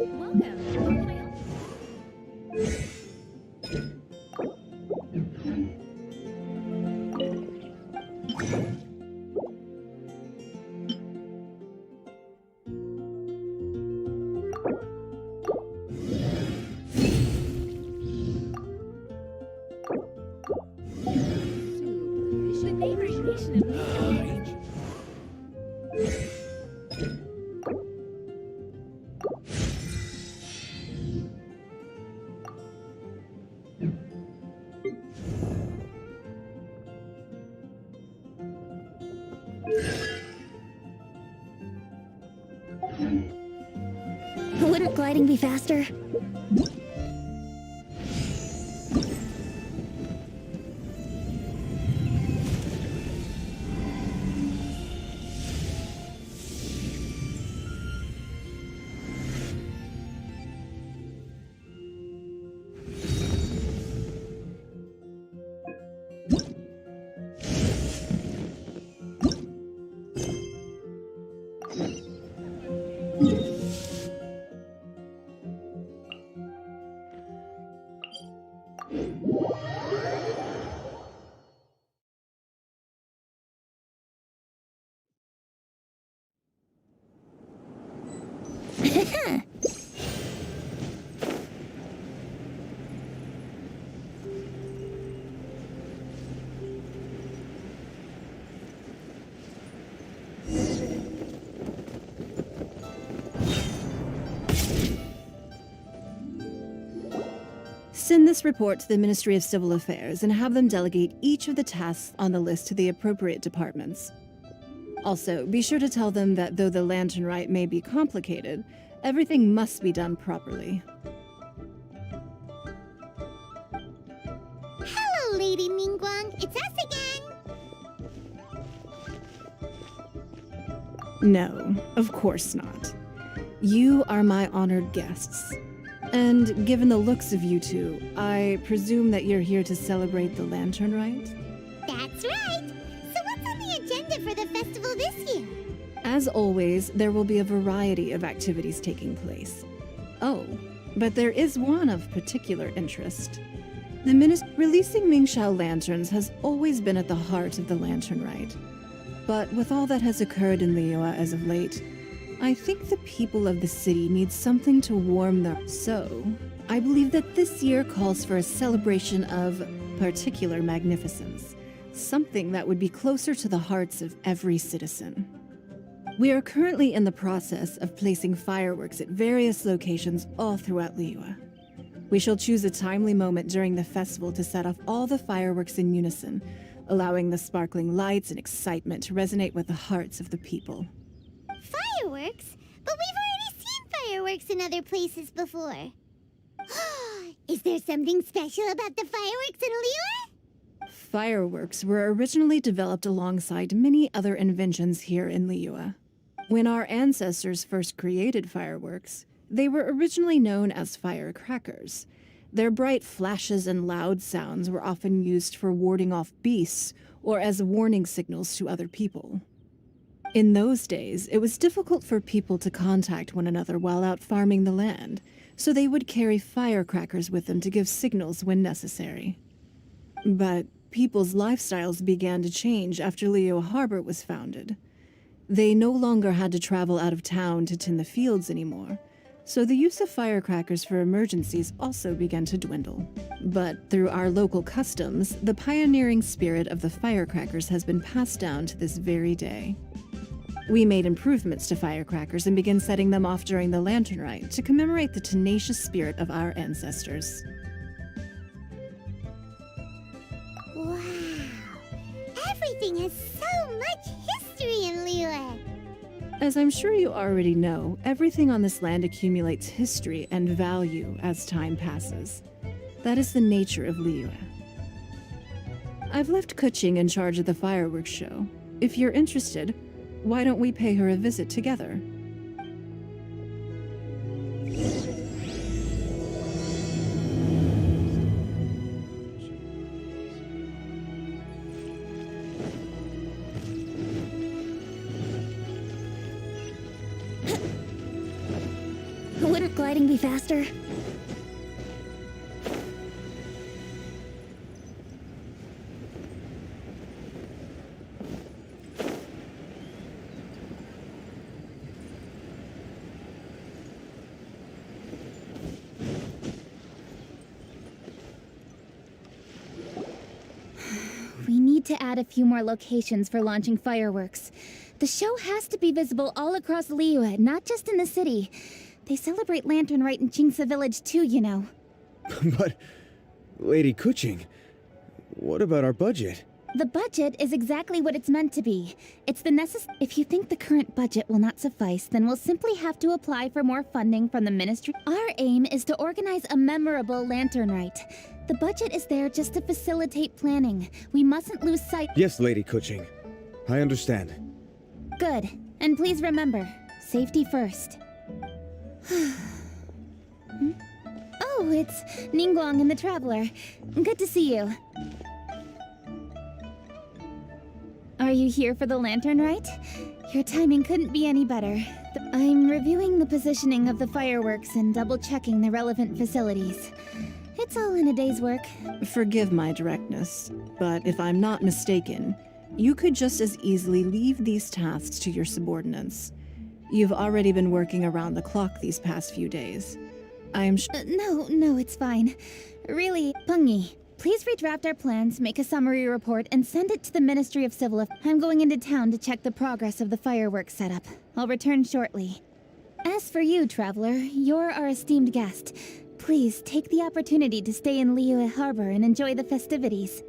Welcome. How can I help you? The neighboring nation of Wouldn't gliding be faster? Send this report to the Ministry of Civil Affairs and have them delegate each of the tasks on the list to the appropriate departments. Also, be sure to tell them that though the lantern rite may be complicated, everything must be done properly. Hello, Lady Mingguang. It's us again. No, of course not. You are my honored guests. And given the looks of you two, I presume that you're here to celebrate the lantern rite? That's right. So what's on the agenda for the festival this year? As always, there will be a variety of activities taking place. Oh, but there is one of particular interest. Releasing Mingxiao lanterns has always been at the heart of the lantern rite. But with all that has occurred in Liyue as of late, I think the people of the city need something to warm their... So, I believe that this year calls for a celebration of particular magnificence. Something that would be closer to the hearts of every citizen. We are currently in the process of placing fireworks at various locations all throughout Liyue. We shall choose a timely moment during the festival to set off all the fireworks in unison, allowing the sparkling lights and excitement to resonate with the hearts of the people. Fireworks? But we've already seen fireworks in other places before. Is there something special about the fireworks in Liyue? Fireworks were originally developed alongside many other inventions here in Liyue. When our ancestors first created fireworks, they were originally known as firecrackers. Their bright flashes and loud sounds were often used for warding off beasts or as warning signals to other people. In those days, it was difficult for people to contact one another while out farming the land, so they would carry firecrackers with them to give signals when necessary. But people's lifestyles began to change after Liyue Harbor was founded. They no longer had to travel out of town to tend the fields anymore, so the use of firecrackers for emergencies also began to dwindle. But through our local customs, the pioneering spirit of the firecrackers has been passed down to this very day. We made improvements to firecrackers and began setting them off during the lantern rite to commemorate the tenacious spirit of our ancestors. Wow. Everything has so much history in Liyue. As I'm sure you already know, everything on this land accumulates history and value as time passes. That is the nature of Liyue. I've left Kuching in charge of the fireworks show. If you're interested, why don't we pay her a visit together? Wouldn't gliding be faster? We need to add a few more locations for launching fireworks. The show has to be visible all across Liyue, not just in the city. They celebrate Lantern Rite in Jingsa Village too, you know. But, Lady Kuching, what about our budget? The budget is exactly what it's meant to be. It's the If you think the current budget will not suffice, then we'll simply have to apply for more funding from the Ministry. Our aim is to organize a memorable Lantern Rite. The budget is there just to facilitate planning. We mustn't lose sight. Yes, Lady Kuching. I understand. Good. And please remember, safety first. Oh, it's Ningguang and the Traveler. Good to see you. Are you here for the Lantern Rite? Your timing couldn't be any better. I'm reviewing the positioning of the fireworks and double-checking the relevant facilities. It's all in a day's work. Forgive my directness, but if I'm not mistaken, you could just as easily leave these tasks to your subordinates. You've already been working around the clock these past few days. I'm No, it's fine. Really, Pungi, please redraft our plans, make a summary report, and send it to the Ministry of Civil Affairs. I'm going into town to check the progress of the fireworks setup. I'll return shortly. As for you, Traveler, you're our esteemed guest. Please take the opportunity to stay in Liyue Harbor and enjoy the festivities.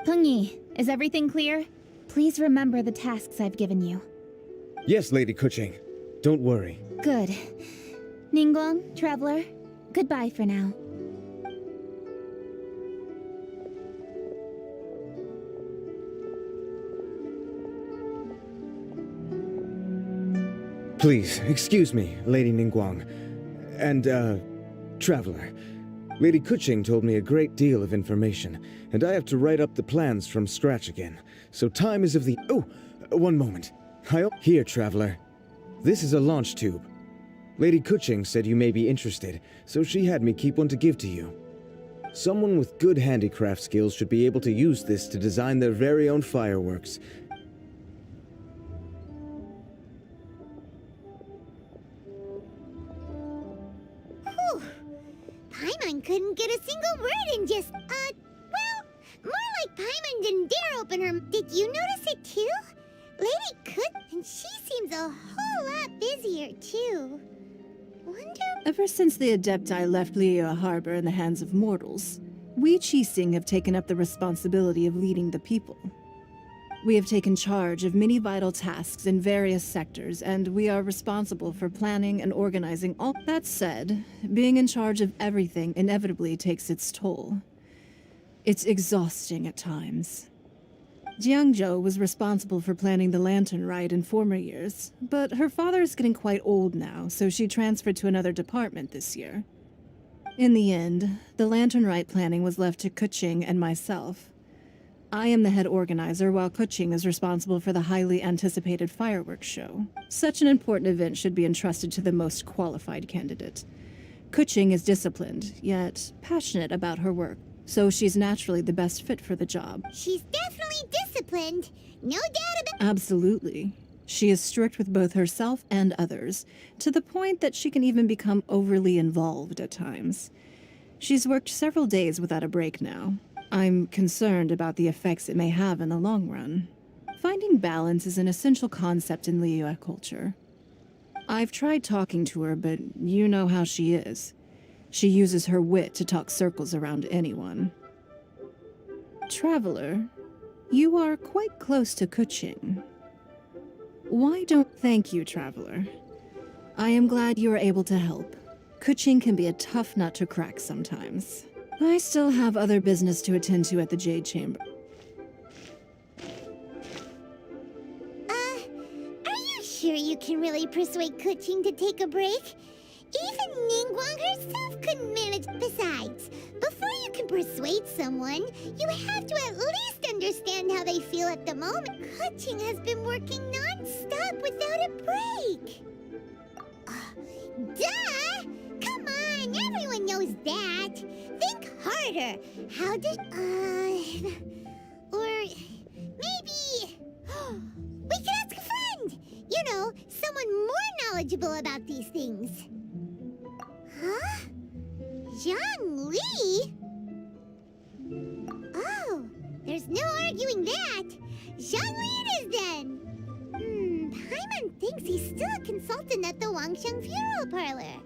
Pungi, is everything clear? Please remember the tasks I've given you. Yes, Lady Kuching. Don't worry. Good. Ningguang, Traveler, goodbye for now. Please, excuse me, Lady Ningguang. And, Traveler. Lady Kuching told me a great deal of information, and I have to write up the plans from scratch again. So time is of the— Oh! One moment. Here, Traveler. This is a launch tube. Lady Kuching said you may be interested, so she had me keep one to give to you. Someone with good handicraft skills should be able to use this to design their very own fireworks. Whew. Paimon couldn't get a single word in just, well, more like Paimon didn't dare open her. Did you notice it too? Lady could, and she seems a whole lot busier too. Wonder. Ever since the Adepti left Liyue Harbor in the hands of mortals, we Qixing have taken up the responsibility of leading the people. We have taken charge of many vital tasks in various sectors, and we are responsible for planning and organizing all. That said, being in charge of everything inevitably takes its toll. It's exhausting at times. Jiangzhou was responsible for planning the Lantern Rite in former years, but her father is getting quite old now, so she transferred to another department this year. In the end, the Lantern Rite planning was left to Kuching and myself. I am the head organizer, while Kuching is responsible for the highly anticipated fireworks show. Such an important event should be entrusted to the most qualified candidate. Kuching is disciplined, yet passionate about her work, so she's naturally the best fit for the job. She's definitely disciplined. No doubt about. Absolutely. She is strict with both herself and others, to the point that she can even become overly involved at times. She's worked several days without a break now. I'm concerned about the effects it may have in the long run. Finding balance is an essential concept in Liyue culture. I've tried talking to her, but you know how she is. She uses her wit to talk circles around anyone. Traveler, you are quite close to Kuching. Why don't— Thank you, Traveler. I am glad you are able to help. Kuching can be a tough nut to crack sometimes. I still have other business to attend to at the Jade Chamber. Are you sure you can really persuade Kuching to take a break? Even Ningguang herself couldn't manage. Besides, before you can persuade someone, you have to at least understand how they feel at the moment. Kuching has been working non-stop without a break. Duh! order. How did, or maybe we could ask a friend. You know, someone more knowledgeable about these things. Huh? Zhang Li? Oh, there's no arguing that. Zhang Li it is then. Paimon thinks he's still a consultant at the Wangsheng Funeral Parlor.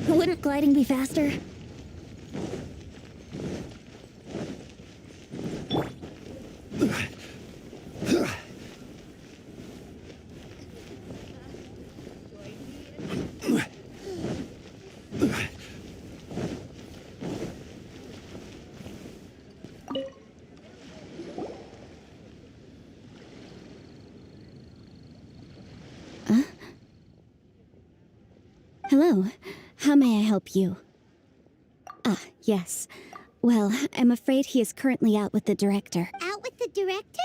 Wouldn't gliding be faster? Hello. How may I help you? Ah, yes. Well, I'm afraid he is currently out with the director. Out with the director?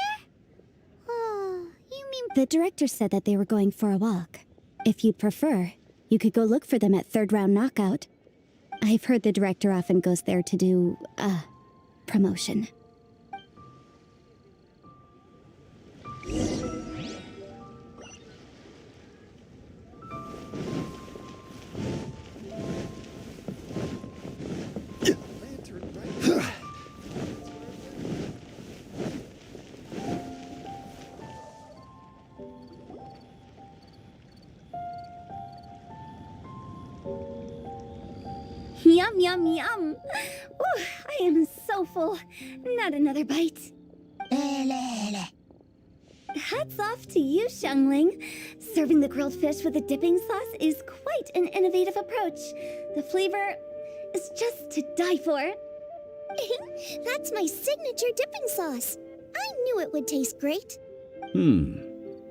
Oh, you mean... The director said that they were going for a walk. If you'd prefer, you could go look for them at Third Round Knockout. I've heard the director often goes there to do, promotion. Yum, yum, yum. Ooh, I am so full. Not another bite. Hats off to you, Xiangling. Serving the grilled fish with a dipping sauce is quite an innovative approach. The flavor is just to die for. That's my signature dipping sauce. I knew it would taste great.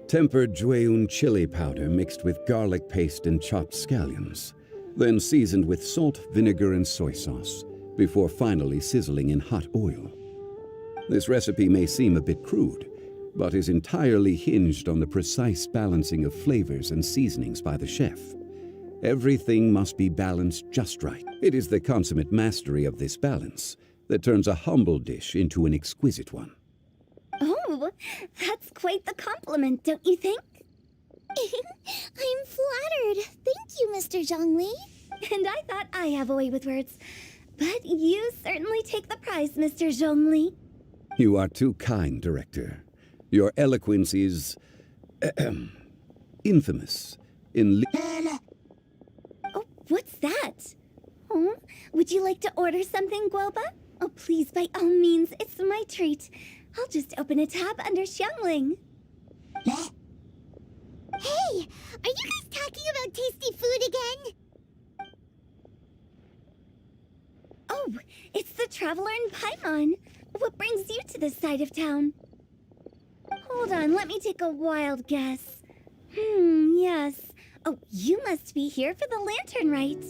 Tempered Jueyun chili powder mixed with garlic paste and chopped scallions, then seasoned with salt, vinegar, and soy sauce, before finally sizzling in hot oil. This recipe may seem a bit crude, but is entirely hinged on the precise balancing of flavors and seasonings by the chef. Everything must be balanced just right. It is the consummate mastery of this balance that turns a humble dish into an exquisite one. Oh, that's quite the compliment, don't you think? I'm flattered. Thank you, Mr. Zhongli. And I thought I have a way with words. But you certainly take the prize, Mr. Zhongli. You are too kind, Director. Your eloquence is... infamous in... Oh, what's that? Oh, would you like to order something, Guoba? Oh, please, by all means, it's my treat. I'll just open a tab under Xiangling. Hey, are you guys talking about tasty food again? Oh, it's the Traveler in Paimon. What brings you to this side of town? Hold on, let me take a wild guess. Yes. Oh, you must be here for the lantern rite.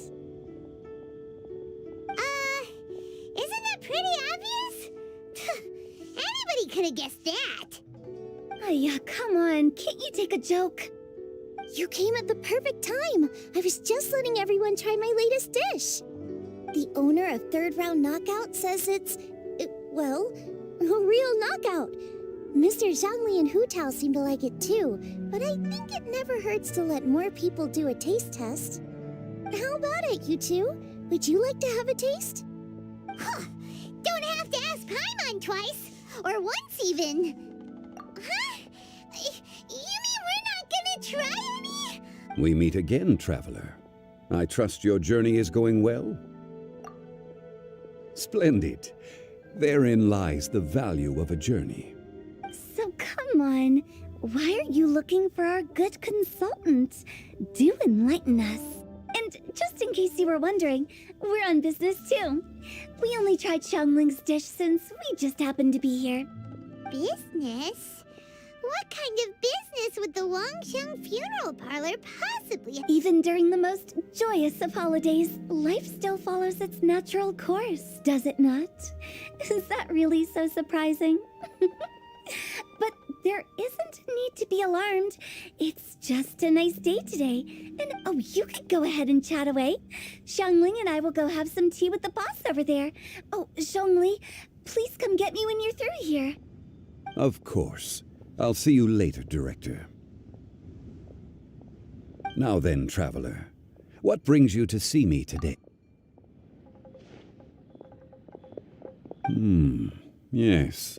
Isn't that pretty obvious? Anybody could have guessed that. Oh, yeah, come on. Can't you take a joke? You came at the perfect time. I was just letting everyone try my latest dish. The owner of Third Round Knockout says it's, well, a real knockout. Mr. Zhangli and Hu Tao seem to like it too, but I think it never hurts to let more people do a taste test. How about it, you two? Would you like to have a taste? Huh. Don't have to ask Paimon twice, or once even. Huh? You mean we're not gonna try any? We meet again, Traveler. I trust your journey is going well? Splendid. Therein lies the value of a journey. So come on. Why are you looking for our good consultant? Do enlighten us. And just in case you were wondering, we're on business too. We only tried Xiangling's dish since we just happened to be here. Business? What kind of business would the Wangsheng Funeral Parlor possibly have? Even during the most joyous of holidays, life still follows its natural course, does it not? Is that really so surprising? But there isn't a need to be alarmed. It's just a nice day today. And oh, you could go ahead and chat away. Xiangling and I will go have some tea with the boss over there. Oh, Zhongli, please come get me when you're through here. Of course. I'll see you later, Director. Now then, Traveler. What brings you to see me today? Yes.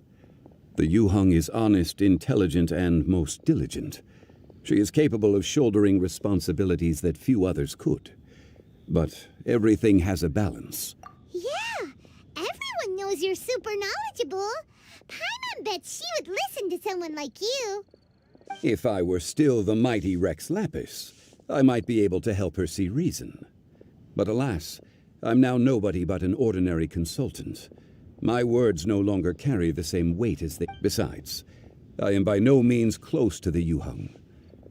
The Yuheng is honest, intelligent, and most diligent. She is capable of shouldering responsibilities that few others could. But everything has a balance. Yeah, everyone knows you're super knowledgeable. Paimon bets she would listen to someone like you. If I were still the mighty Rex Lapis, I might be able to help her see reason. But alas, I'm now nobody but an ordinary consultant. My words no longer carry the same weight as they... Besides, I am by no means close to the Yuheng.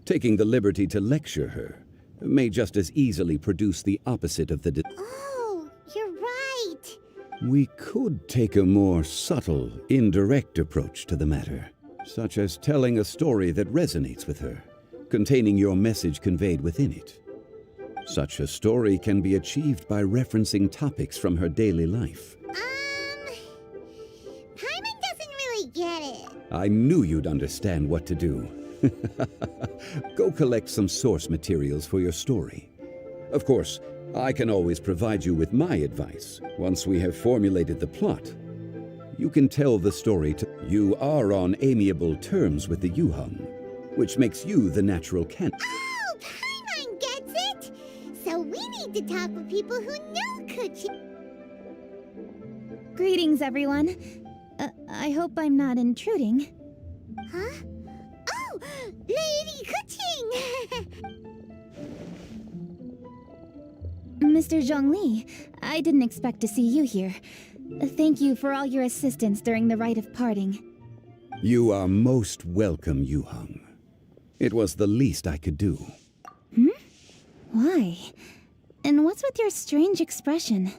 Taking the liberty to lecture her may just as easily produce the opposite of the... Oh, you're right. We could take a more subtle, indirect approach to the matter, such as telling a story that resonates with her, containing your message conveyed within it. Such a story can be achieved by referencing topics from her daily life. Paimon doesn't really get it. I knew you'd understand what to do. Go collect some source materials for your story. Of course, I can always provide you with my advice once we have formulated the plot. You can tell the story to... You are on amiable terms with the Yuheng, which makes you the natural candidate. Oh, Paimon gets it. So we need to talk with people who know Kuchi. Greetings, everyone. I hope I'm not intruding. Huh? Oh, Lady Kuching! Mr. Zhongli, I didn't expect to see you here. Thank you for all your assistance during the rite of parting. You are most welcome, Yuheng. It was the least I could do. Why? And what's with your strange expression?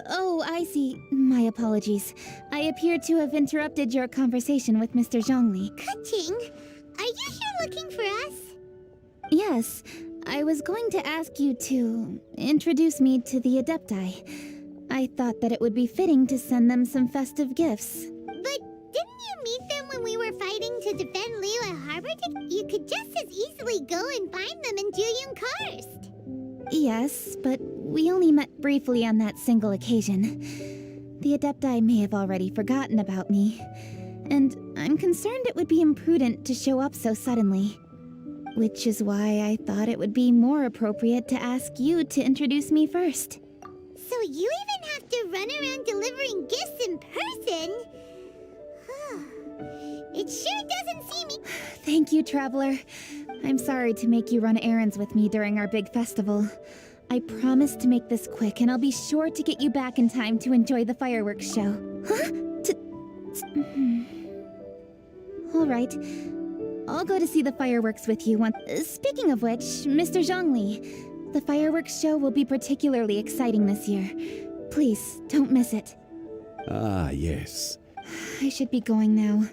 Oh, I see. My apologies. I appear to have interrupted your conversation with Mr. Zhongli. Kuching, are you here looking for us? Yes, I was going to ask you to introduce me to the Adepti. I thought that it would be fitting to send them some festive gifts. But didn't you meet them when we were fighting to defend Liyue Harbor? You could just as easily go and find them in Juyun Karst. Yes, but we only met briefly on that single occasion. The Adepti may have already forgotten about me, and I'm concerned it would be imprudent to show up so suddenly. Which is why I thought it would be more appropriate to ask you to introduce me first. So you even have to run around delivering gifts in person? It sure doesn't seem... Thank you, Traveler. I'm sorry to make you run errands with me during our big festival. I promise to make this quick, and I'll be sure to get you back in time to enjoy the fireworks show. Huh? All right. I'll go to see the fireworks with you once... Speaking of which, Mr. Zhongli, the fireworks show will be particularly exciting this year. Please, don't miss it. Ah, yes. I should be going now.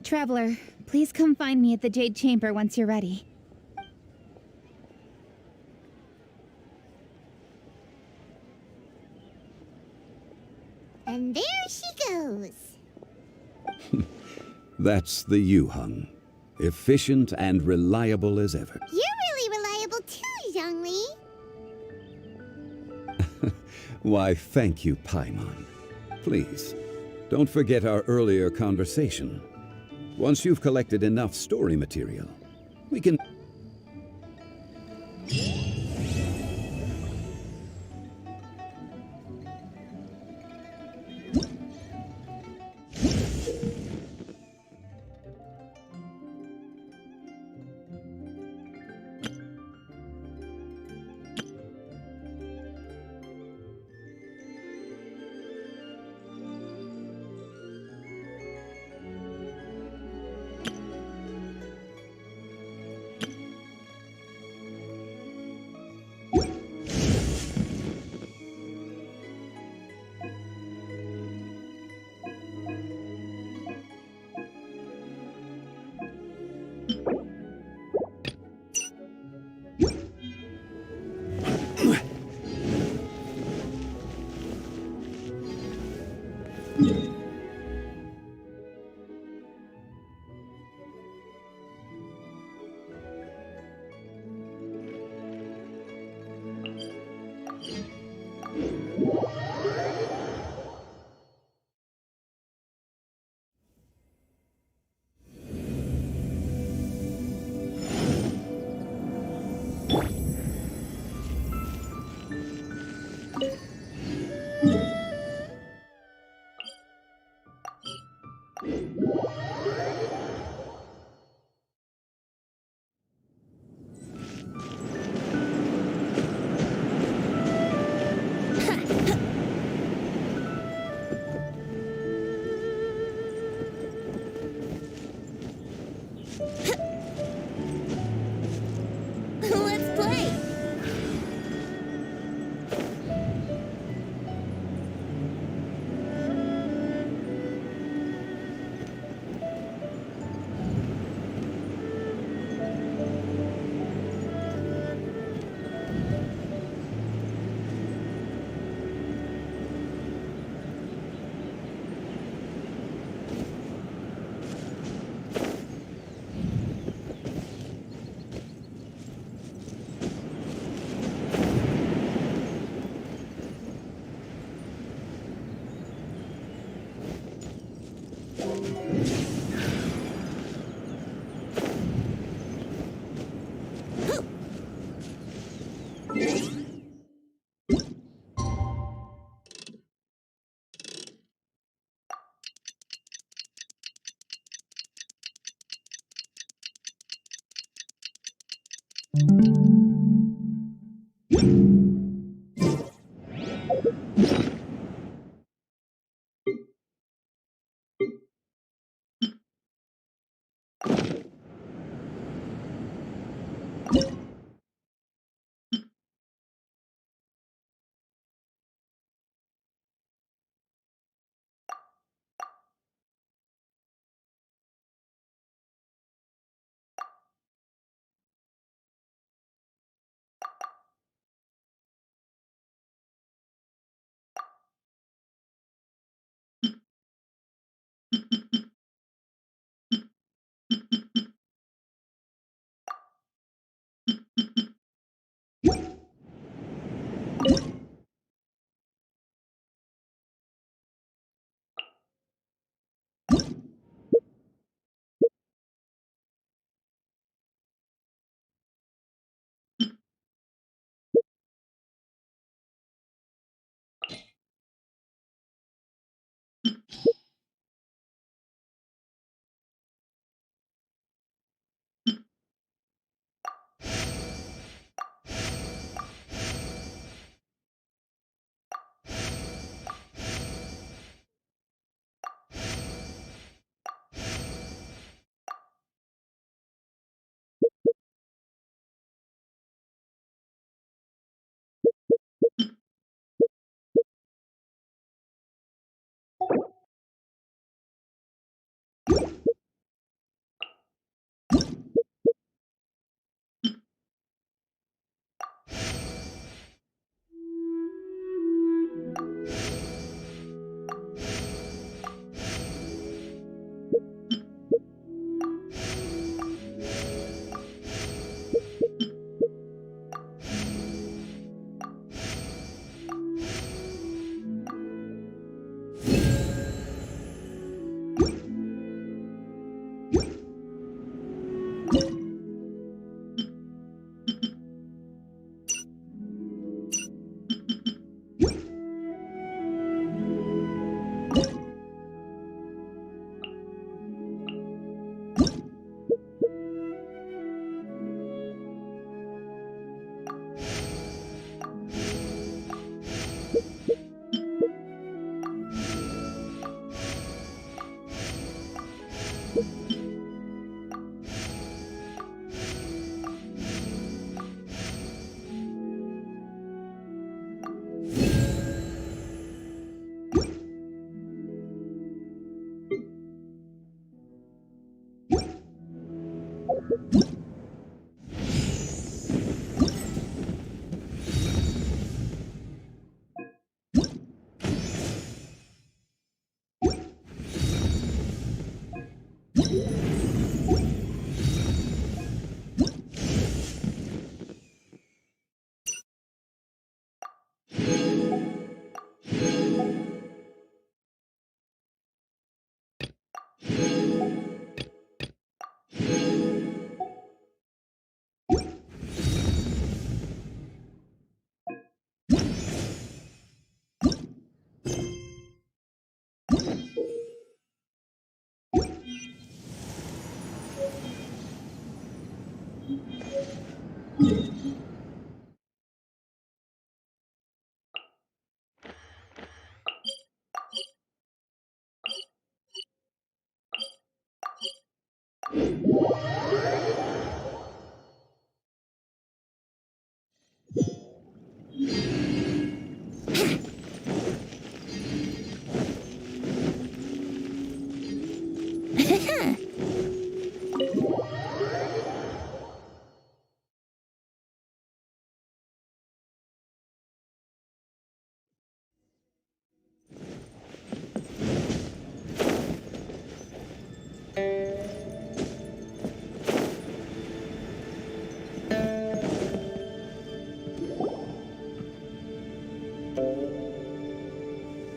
Traveler, please come find me at the Jade Chamber once you're ready. And there she goes. That's the Yuheng. Efficient and reliable as ever. You're really reliable too, Zhongli. Why, thank you, Paimon. Please, don't forget our earlier conversation. Once you've collected enough story material, we can...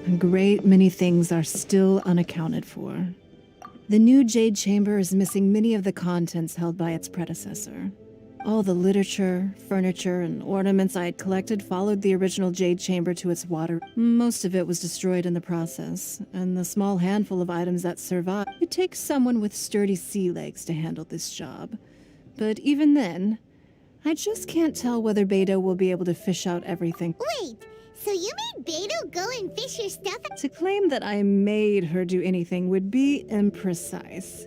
A great many things are still unaccounted for. The new Jade Chamber is missing many of the contents held by its predecessor. All the literature, furniture, and ornaments I had collected followed the original Jade Chamber to its water. Most of it was destroyed in the process, and the small handful of items that survived. It takes someone with sturdy sea legs to handle this job. But even then, I just can't tell whether Beto will be able to fish out everything. Wait, so you made Beto go and fish your stuff? To claim that I made her do anything would be imprecise.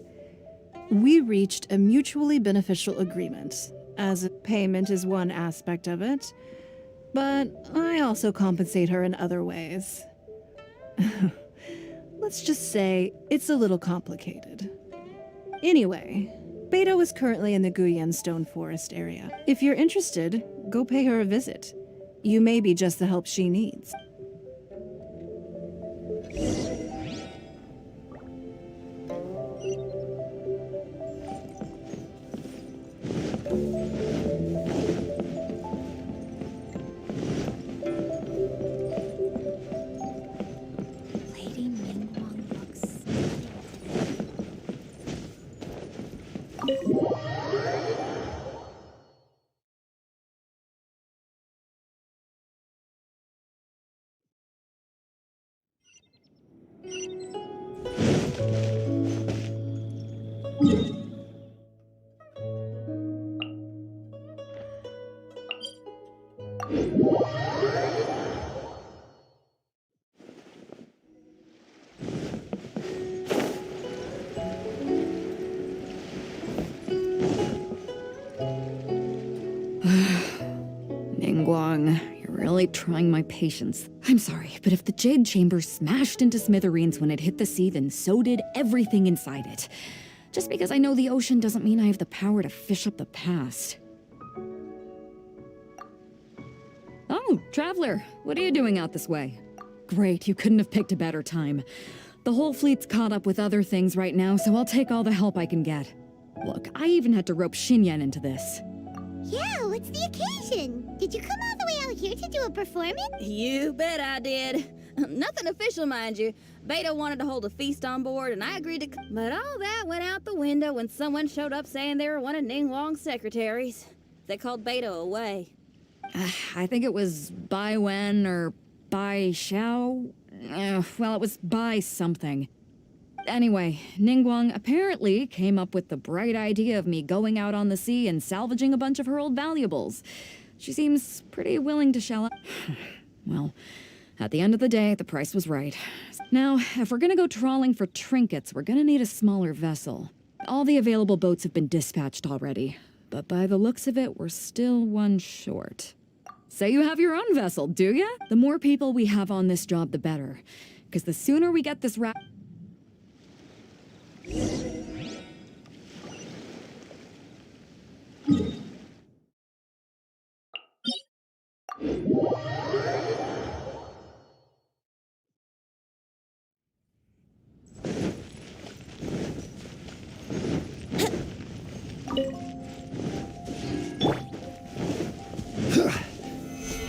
We reached a mutually beneficial agreement, as payment is one aspect of it, but I also compensate her in other ways. Let's just say it's a little complicated. Anyway, Beto is currently in the Guyan Stone Forest area. If you're interested, go pay her a visit. You may be just the help she needs. Lady Ningguang looks. Ningguang, you're really trying my patience. I'm sorry, but if the Jade Chamber smashed into smithereens when it hit the sea, then so did everything inside it. Just because I know the ocean doesn't mean I have the power to fish up the past. Oh, Traveler, what are you doing out this way? Great, you couldn't have picked a better time. The whole fleet's caught up with other things right now, so I'll take all the help I can get. Look, I even had to rope Xinyan into this. Yeah, what's the occasion? Did you come all the way out here to do a performance? You bet I did. Nothing official, mind you. Beto wanted to hold a feast on board, and I agreed to. But all that went out the window when someone showed up saying they were one of Ningguang's secretaries. They called Beto away. I think it was Bai Wen or Bai Xiao. Well, it was Bai something. Anyway, Ningguang apparently came up with the bright idea of me going out on the sea and salvaging a bunch of her old valuables. She seems pretty willing to shell out. Well, at the end of the day, the price was right. Now, if we're gonna go trawling for trinkets, we're gonna need a smaller vessel. All the available boats have been dispatched already, but by the looks of it, we're still one short. Say you have your own vessel, do ya? The more people we have on this job, the better. Because the sooner we get this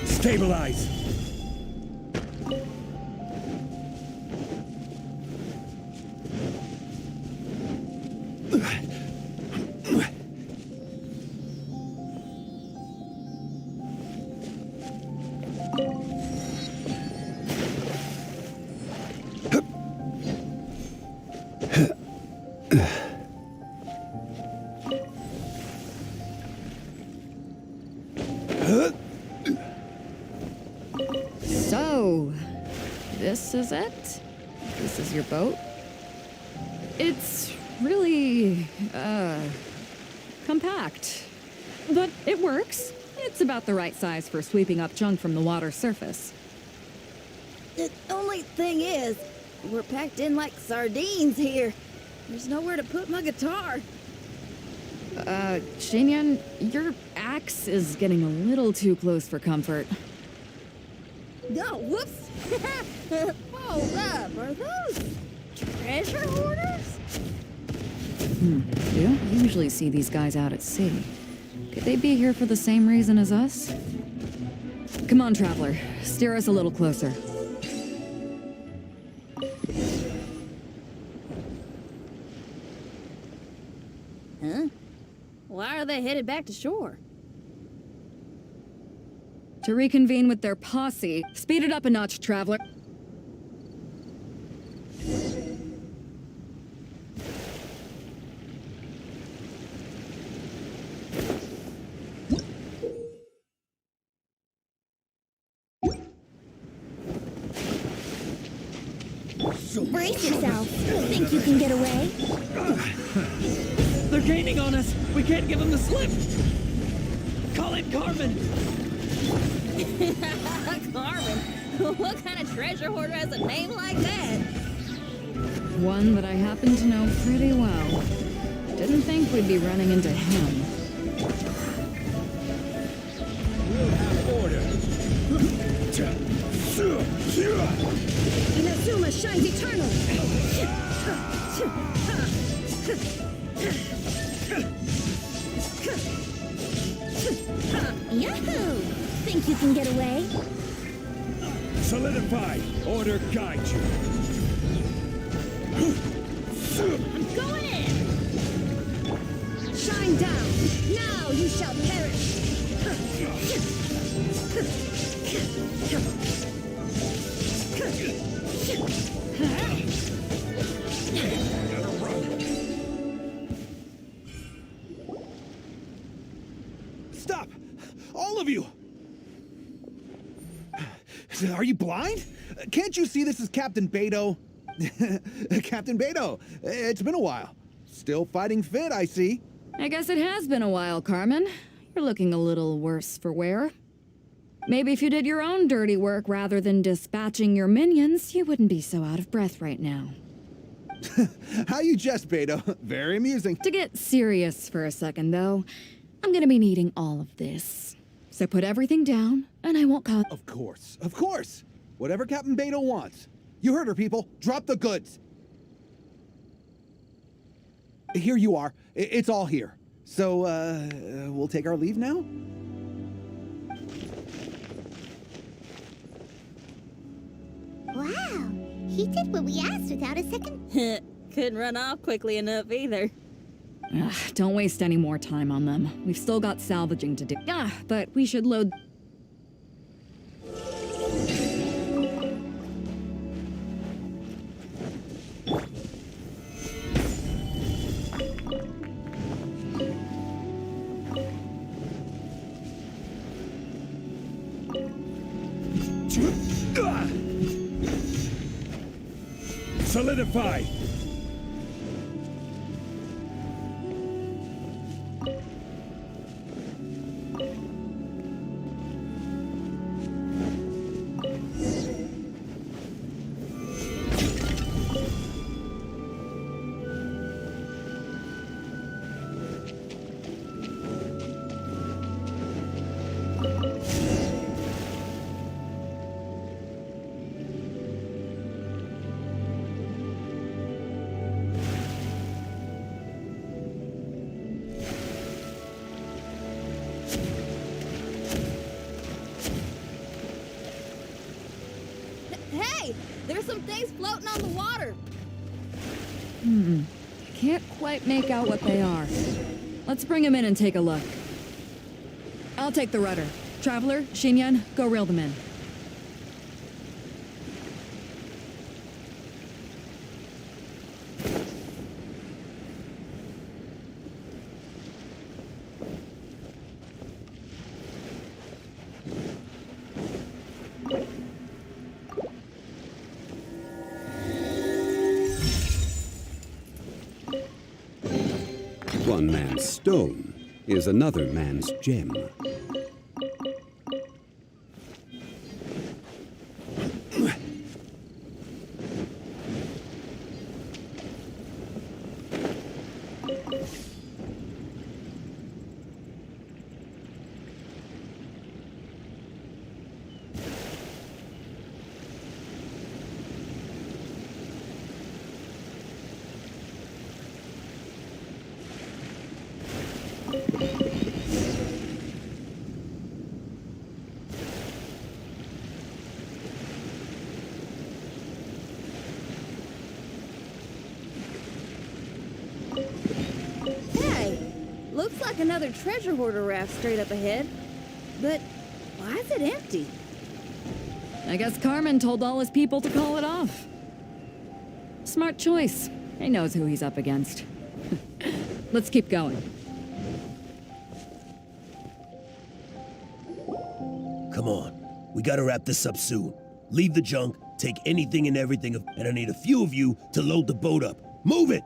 Stabilize! So, this is it? This is your boat? It's really, compact. But it works. It's about the right size for sweeping up junk from the water's surface. The only thing is, we're packed in like sardines here. There's nowhere to put my guitar. Xinyan, your axe is getting a little too close for comfort. Oh, whoops! Hold up, are those treasure hoarders? You don't usually see these guys out at sea. Could they be here for the same reason as us? Come on, Traveler. Steer us a little closer. Huh? Why are they headed back to shore? To reconvene with their posse. Speed it up a notch, Traveler. Brace yourself. Think you can get away? They're gaining on us. We can't give them the slip. Call in Carmen. Carmen? What kind of treasure hoarder has a name like that? One that I happen to know pretty well. Didn't think we'd be running into him. We'll have order. Inazuma shines eternal. Yahoo! Think you can get away? Solidify. Order guide you. I'm going in! Shine down! Now you shall perish! Stop! All of you! Are you blind? Can't you see this is Captain Beto? Captain Beto, it's been a while. Still fighting fit, I see. I guess it has been a while, Carmen. You're looking a little worse for wear. Maybe if you did your own dirty work rather than dispatching your minions, you wouldn't be so out of breath right now. How you jest, Beto? Very amusing. To get serious for a second, though, I'm gonna be needing all of this. So put everything down, and I won't call. Of course, of course. Whatever Captain Beto wants. You heard her, people. Drop the goods. Here you are. It's all here. So, we'll take our leave now? Wow, he did what we asked without a second. Couldn't run off quickly enough either. Ugh, don't waste any more time on them. We've still got salvaging to do. But we should load. Solidify! Hey! There's some things floating on the water! Can't quite make out what they are. Let's bring them in and take a look. I'll take the rudder. Traveler, Xinyan, go reel them in. One man's stone is another man's gem. Hey! Looks like another treasure hoarder raft straight up ahead. But why is it empty? I guess Carmen told all his people to call it off. Smart choice. He knows who he's up against. Let's keep going. Come on. We gotta wrap this up soon. Leave the junk, Take anything and everything, and I need a few of you to load the boat up. Move it!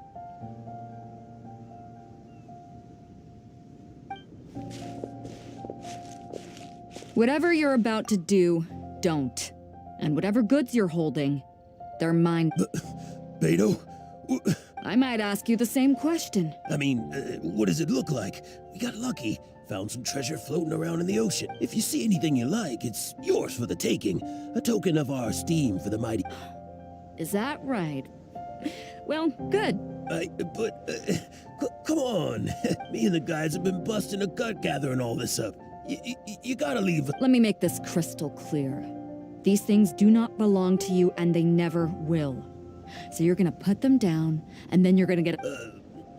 Whatever you're about to do, don't. And whatever goods you're holding, they're mine. Beto? I might ask you the same question. I mean, what does it look like? We got lucky. Found some treasure floating around in the ocean. If you see anything you like, it's yours for the taking. A token of our esteem for the mighty... Is that right? Well, good. Come on. Me and the guys have been busting a gut gathering all this up. You gotta leave. Let me make this crystal clear. These things do not belong to you, and they never will. So you're gonna put them down, and then you're gonna get...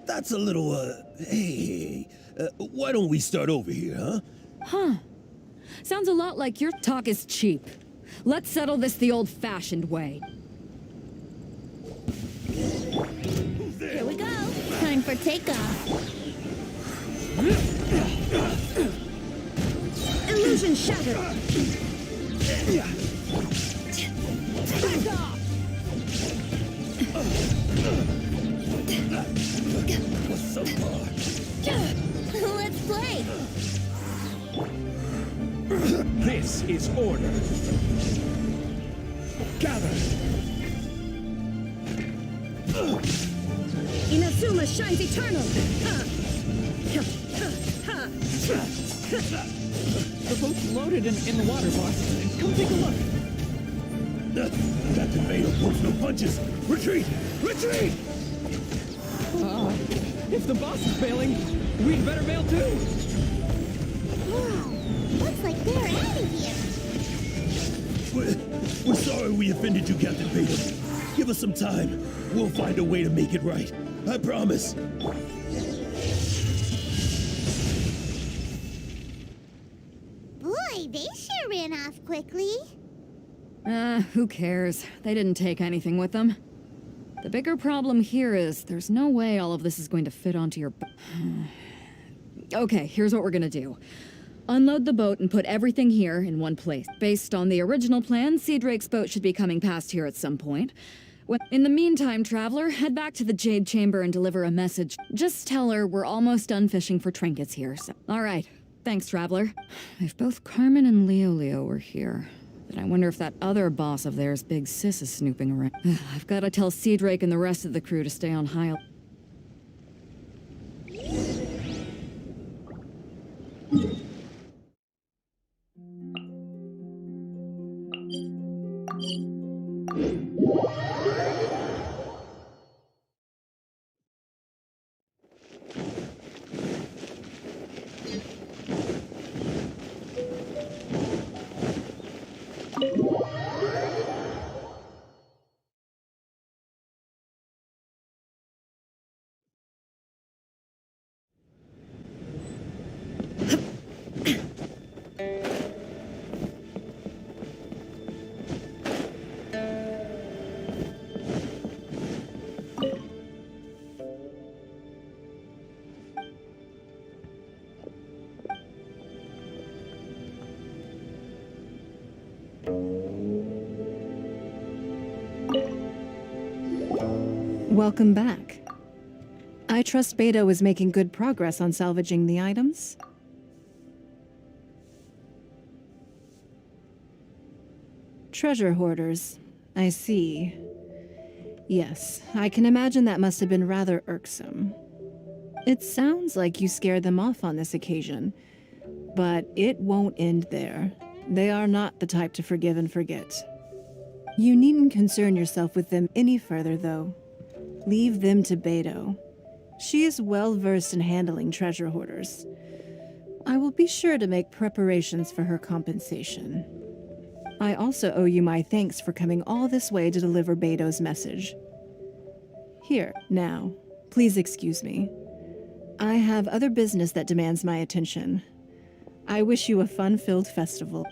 That's a little, hey, why don't we start over here, huh? Huh. Sounds a lot like your talk is cheap. Let's settle this the old-fashioned way. Here we go. Time for takeoff. Illusion shattered. Back off. What's so far? Let's play. This is order. Gather. Inazuma shines eternal. The boat's loaded in the water, boss. Come take a look. Captain Beto pulls no punches. Retreat! Retreat! If the boss is bailing, we'd better bail too. Wow, looks like they're out of here. We're sorry we offended you, Captain Beto. Give us some time. We'll find a way to make it right. I promise. Boy, they sure ran off quickly. Who cares? They didn't take anything with them. The bigger problem here is there's no way all of this is going to fit onto your... Okay, here's what we're gonna do. Unload the boat and put everything here in one place. Based on the original plan, Sea Drake's boat should be coming past here at some point. In the meantime, Traveler, head back to the Jade Chamber and deliver a message. Just tell her we're almost done fishing for trinkets here, so... Alright, thanks, Traveler. If both Carmen and Leo were here, then I wonder if that other boss of theirs, Big Sis, is snooping around. I've gotta tell Sea Drake and the rest of the crew to stay on high alert. Welcome back. I trust Beto is making good progress on salvaging the items. Treasure hoarders. I see. Yes, I can imagine that must have been rather irksome. It sounds like you scared them off on this occasion, but it won't end there. They are not the type to forgive and forget. You needn't concern yourself with them any further, though. Leave them to Beto. She is well versed in handling treasure hoarders. I will be sure to make preparations for her compensation. I also owe you my thanks for coming all this way to deliver Beto's message. Here, now, please excuse me. I have other business that demands my attention. I wish you a fun-filled festival.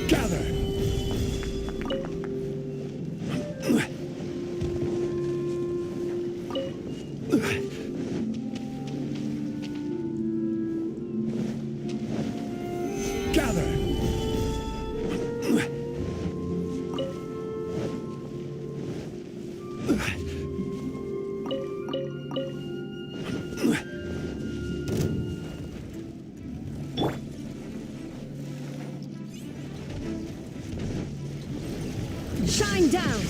Gather! Gather! Shine down!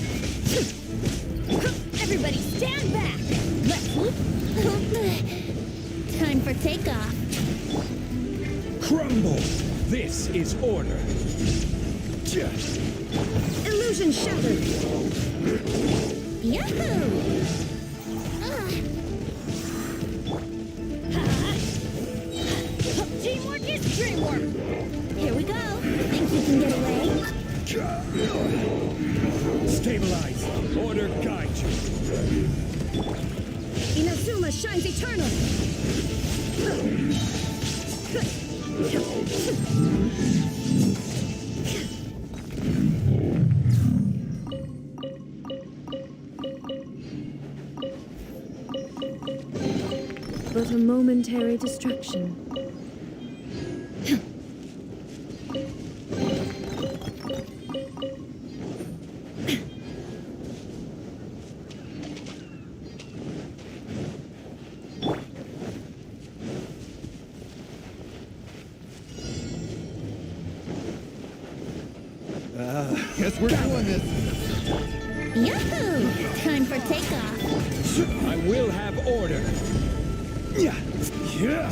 Everybody stand back! Time for takeoff. Crumble! This is order. Illusion shattered! Yahoo! Teamwork is dreamwork! Here we go. Think you can get away? Stabilize. Order guide you. Inazuma shines eternal! But a momentary distraction. Guess we're doing this. Yahoo! Time for takeoff. I will have order. Yeah. Yeah.